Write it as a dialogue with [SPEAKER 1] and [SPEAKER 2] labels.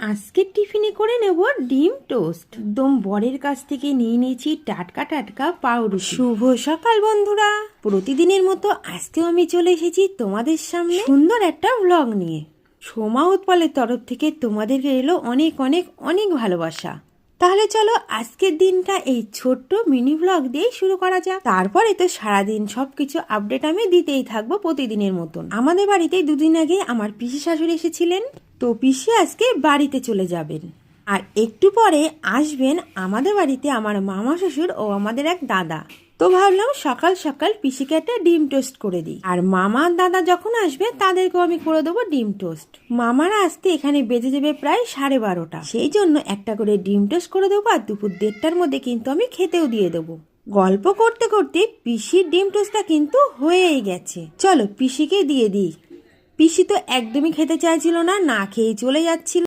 [SPEAKER 1] আজকের টিফিনে করে নেব ডিম টোস্ট। একদম বরের কাছ থেকে নিয়ে নিয়েছি টাটকা টাটকা পাউরুটি। শুভ সকাল বন্ধুরা, প্রতিদিনের মতো আজকেও আমি চলে এসেছি তোমাদের সামনে সুন্দর একটা ব্লগ নিয়ে। সোমা উৎপলের তরফ থেকে তোমাদেরকে এলো অনেক অনেক অনেক ভালোবাসা। তাহলে চলো আজকের দিনটা এই ছোট্ট মিনি ব্লগ দিয়ে শুরু করা যাক। তারপরে তো সারাদিন সবকিছু আপডেট আমি দিতেই থাকবো প্রতিদিনের মতন। আমাদের বাড়িতে দুদিন আগে আমার পিসি শাশুড়ি এসেছিলেন, তো পিসি আজকে বাড়িতে চলে যাবেন। আর একটু পরে আসবেন আমাদের বাড়িতে আমার মামা শ্বশুর ও আমাদের এক দাদা। তো ভাবলাম সকাল সকাল পিসিকে একটা ডিম টোস্ট করে দিই, আর মামা দাদা যখন আসবে তাদেরকেও আমি করে দেবো ডিম টোস্ট। মামারা আসতে এখানে বেজে যাবে প্রায় 12:30। সেই জন্য একটা করে ডিম টোস্ট করে দেবো, আর দুপুর 1:30টার মধ্যে কিন্তু আমি খেতেও দিয়ে দেবো। গল্প করতে করতে পিসির ডিম টোস্টটা কিন্তু হয়েই গেছে। চলো পিসিকে দিয়ে দিই। পিসি তো একদমই খেতে চাইছিল না, না খেয়ে চলে যাচ্ছিল।